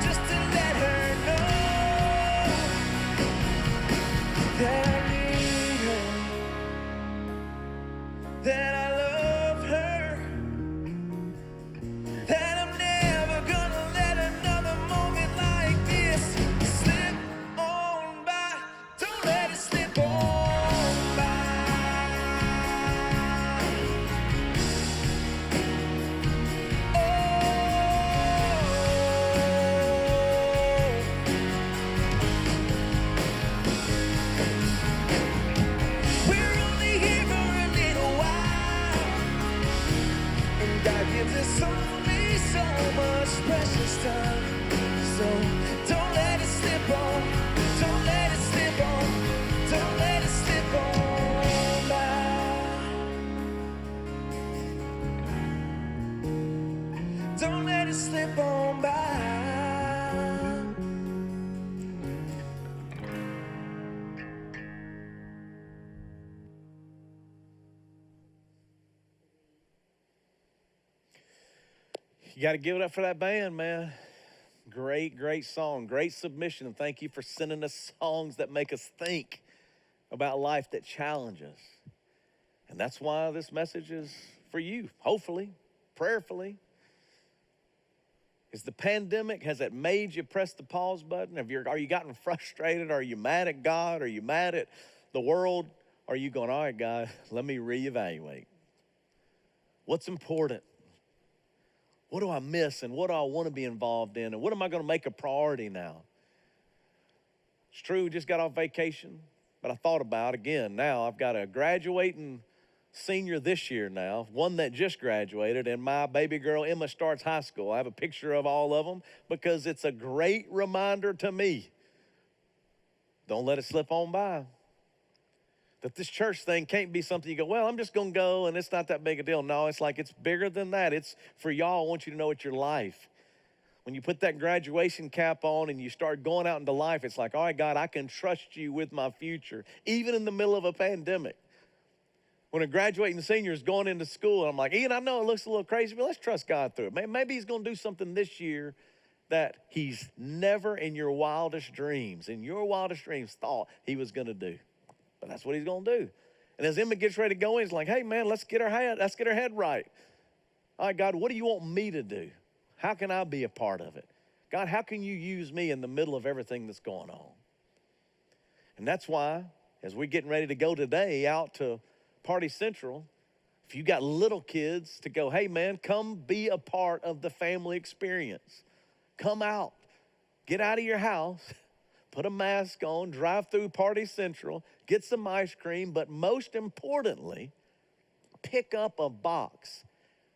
just to let her know that I need her, that I love her, that I'm never gonna let another moment like this slip on by. Don't let it slip on by. Oh, we're only here for a little while, and God gives us only so much precious time. So don't let it slip on. Don't let it slip on. Don't let it slip on by. Don't let it slip on by. You got to give it up for that band, man. Great, great song. Great submission. And thank you for sending us songs that make us think about life, that challenge us. And that's why this message is for you, hopefully, prayerfully. Is the pandemic, has it made you press the pause button? Are you gotten frustrated? Are you mad at God? Are you mad at the world? Are you going, all right, God, let me reevaluate. What's important? What do I miss and what do I want to be involved in? And what am I going to make a priority now? It's true, we just got off vacation, but I thought about, again, now I've got a graduating senior this year now, one that just graduated, and my baby girl Emma starts high school. I have a picture of all of them because it's a great reminder to me. Don't let it slip on by. That this church thing can't be something you go, well, I'm just going to go and it's not that big a deal. No, it's like it's bigger than that. It's for y'all. I want you to know it's your life. When you put that graduation cap on and you start going out into life, it's like, all right, God, I can trust you with my future, even in the middle of a pandemic. When a graduating senior is going into school, I'm like, Ian, I know it looks a little crazy, but let's trust God through it. Maybe he's going to do something this year that he's never in your wildest dreams thought he was going to do. But that's what he's going to do. And as Emma gets ready to go in, he's like, hey, man, let's get her head right. All right, God, what do you want me to do? How can I be a part of it? God, how can you use me in the middle of everything that's going on? And that's why, as we're getting ready to go today out to Party Central, if you got little kids, to go, hey, man, come be a part of the family experience. Come out. Get out of your house. Put a mask on, drive through Party Central, get some ice cream, but most importantly, pick up a box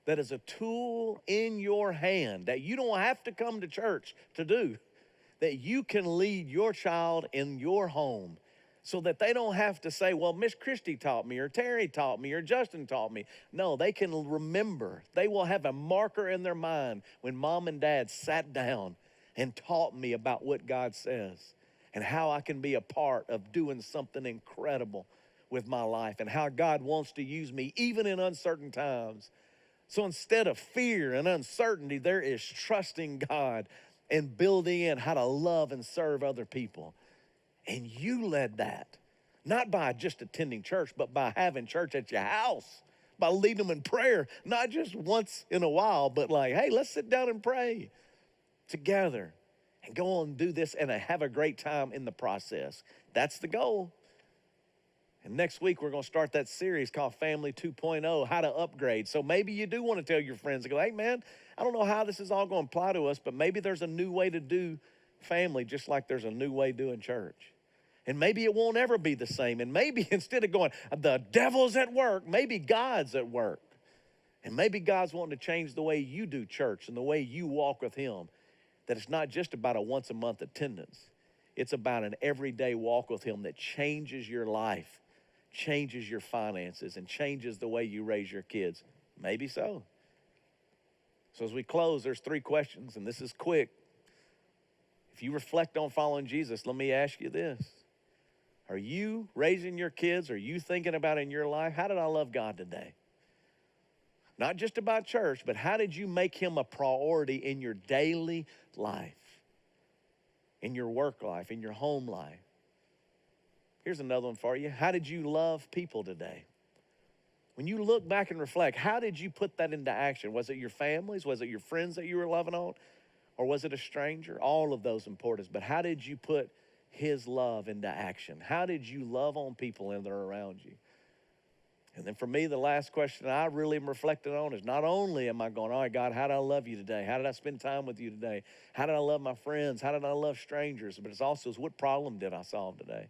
that is a tool in your hand that you don't have to come to church to do, that you can lead your child in your home so that they don't have to say, well, Miss Christie taught me, or Terry taught me, or Justin taught me. No, they can remember. They will have a marker in their mind when mom and dad sat down and taught me about what God says and how I can be a part of doing something incredible with my life and how God wants to use me even in uncertain times. So instead of fear and uncertainty, there is trusting God and building in how to love and serve other people. And you led that, not by just attending church, but by having church at your house, by leading them in prayer, not just once in a while, but like, hey, let's sit down and pray together and go on and do this and have a great time in the process. That's the goal. And next week, we're going to start that series called Family 2.0, how to upgrade. So maybe you do want to tell your friends, go, hey, man, I don't know how this is all going to apply to us, but maybe there's a new way to do family, just like there's a new way doing church. And maybe it won't ever be the same. And maybe instead of going, the devil's at work, maybe God's at work. And maybe God's wanting to change the way you do church and the way you walk with him. That it's not just about a once a month attendance. It's about an everyday walk with him that changes your life, changes your finances, and changes the way you raise your kids. Maybe so. So as we close, there's 3 questions, and this is quick. If you reflect on following Jesus, let me ask you this. Are you raising your kids? Are you thinking about in your life, how did I love God today? Not just about church, but how did you make him a priority in your daily life, in your work life, in your home life? Here's another one for you. How did you love people today? When you look back and reflect, how did you put that into action? Was it your families? Was it your friends that you were loving on? Or was it a stranger? All of those important. But how did you put his love into action? How did you love on people that are around you? And then for me, the last question I really am reflecting on is not only am I going, all right, God, how did I love you today? How did I spend time with you today? How did I love my friends? How did I love strangers? But it's also what problem did I solve today?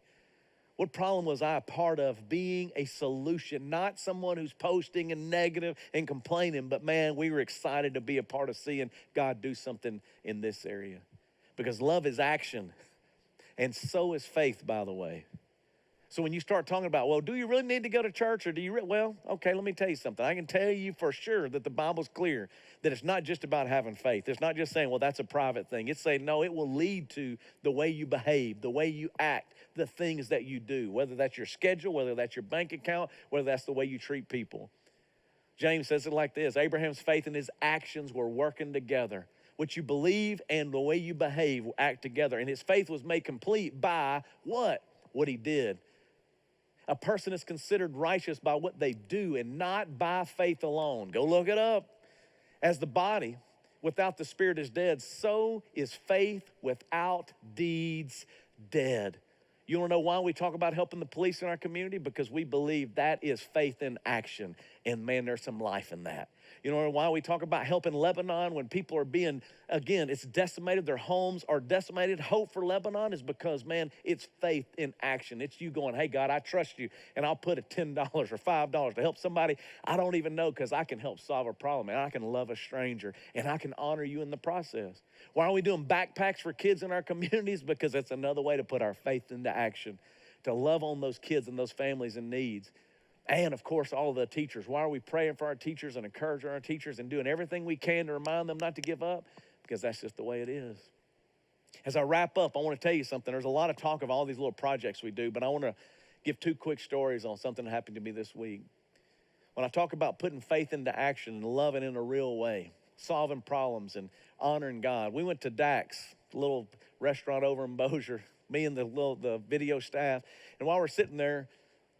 What problem was I a part of being a solution? Not someone who's posting and negative and complaining, but man, we were excited to be a part of seeing God do something in this area. Because love is action, and so is faith, by the way. So when you start talking about, well, do you really need to go to church or do you, well, okay, let me tell you something. I can tell you for sure that the Bible's clear that it's not just about having faith. It's not just saying, well, that's a private thing. It's saying, no, it will lead to the way you behave, the way you act, the things that you do, whether that's your schedule, whether that's your bank account, whether that's the way you treat people. James says it like this: Abraham's faith and his actions were working together. What you believe and the way you behave will act together. And his faith was made complete by what? What he did. A person is considered righteous by what they do and not by faith alone. Go look it up. As the body without the spirit is dead, so is faith without deeds dead. You want to know why we talk about helping the police in our community? Because we believe that is faith in action. And man, there's some life in that. You know why we talk about helping Lebanon when people are being, again, it's decimated, their homes are decimated. Hope for Lebanon is because, man, it's faith in action. It's you going, hey, God, I trust you, and I'll put a $10 or $5 to help somebody I don't even know because I can help solve a problem, and I can love a stranger, and I can honor you in the process. Why are we doing backpacks for kids in our communities? Because that's another way to put our faith into action, to love on those kids and those families in needs. And, of course, all of the teachers. Why are we praying for our teachers and encouraging our teachers and doing everything we can to remind them not to give up? Because that's just the way it is. As I wrap up, I want to tell you something. There's a lot of talk of all these little projects we do, but I want to give 2 quick stories on something that happened to me this week. When I talk about putting faith into action and loving in a real way, solving problems and honoring God, we went to Dax, a little restaurant over in Bossier, me and the video staff. And while we're sitting there,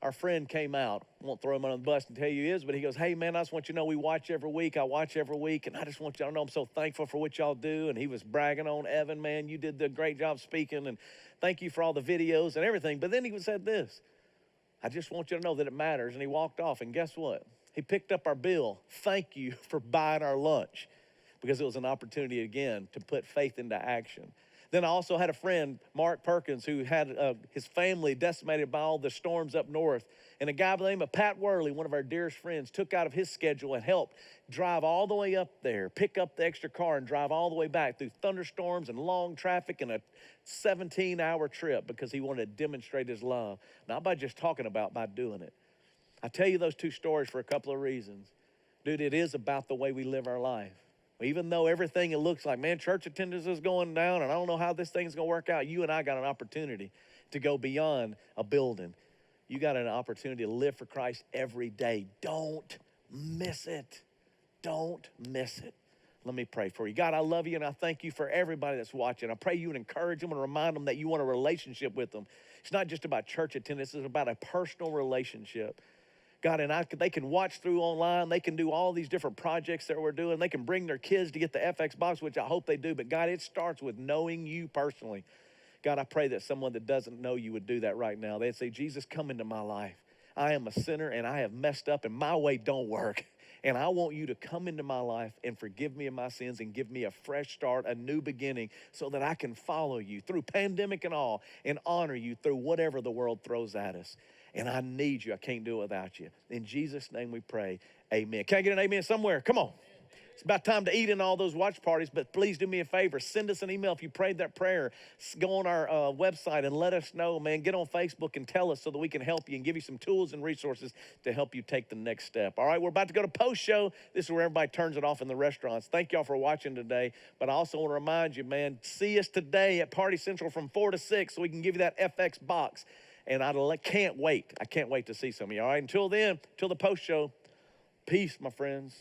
our friend came out. I won't throw him under the bus and tell you who he is, but he goes, hey, man, I just want you to know we watch every week. I watch every week, and I just want y'all to know I'm so thankful for what y'all do. And he was bragging on Evan, man. You did a great job speaking, and thank you for all the videos and everything. But then he said this: I just want you to know that it matters. And he walked off, and guess what? He picked up our bill. Thank you for buying our lunch, because it was an opportunity, again, to put faith into action. Then I also had a friend, Mark Perkins, who had his family decimated by all the storms up north. And a guy by the name of Pat Worley, one of our dearest friends, took out of his schedule and helped drive all the way up there, pick up the extra car and drive all the way back through thunderstorms and long traffic and a 17-hour trip because he wanted to demonstrate his love. Not by just talking about, by doing it. I tell you those 2 stories for a couple of reasons. Dude, it is about the way we live our life. Even though everything, it looks like, man, church attendance is going down and I don't know how this thing's going to work out, you and I got an opportunity to go beyond a building. You got an opportunity to live for Christ every day. Don't miss it. Don't miss it. Let me pray for you. God, I love you and I thank you for everybody that's watching. I pray you would encourage them and remind them that you want a relationship with them. It's not just about church attendance. It's about a personal relationship. God, and they can watch through online. They can do all these different projects that we're doing. They can bring their kids to get the FX box, which I hope they do. But God, it starts with knowing you personally. God, I pray that someone that doesn't know you would do that right now. They'd say, Jesus, come into my life. I am a sinner and I have messed up and my way don't work. And I want you to come into my life and forgive me of my sins and give me a fresh start, a new beginning, so that I can follow you through pandemic and all and honor you through whatever the world throws at us. And I need you. I can't do it without you. In Jesus' name we pray, amen. Can I get an amen somewhere? Come on. It's about time to eat in all those watch parties, but please do me a favor. Send us an email if you prayed that prayer. Go on our website and let us know, man. Get on Facebook and tell us so that we can help you and give you some tools and resources to help you take the next step. All right, we're about to go to post-show. This is where everybody turns it off in the restaurants. Thank y'all for watching today, but I also want to remind you, man, see us today at Party Central from 4 to 6 so we can give you that FX box, and I can't wait. I can't wait to see some of you, all right? Until then, till the post-show, peace, my friends.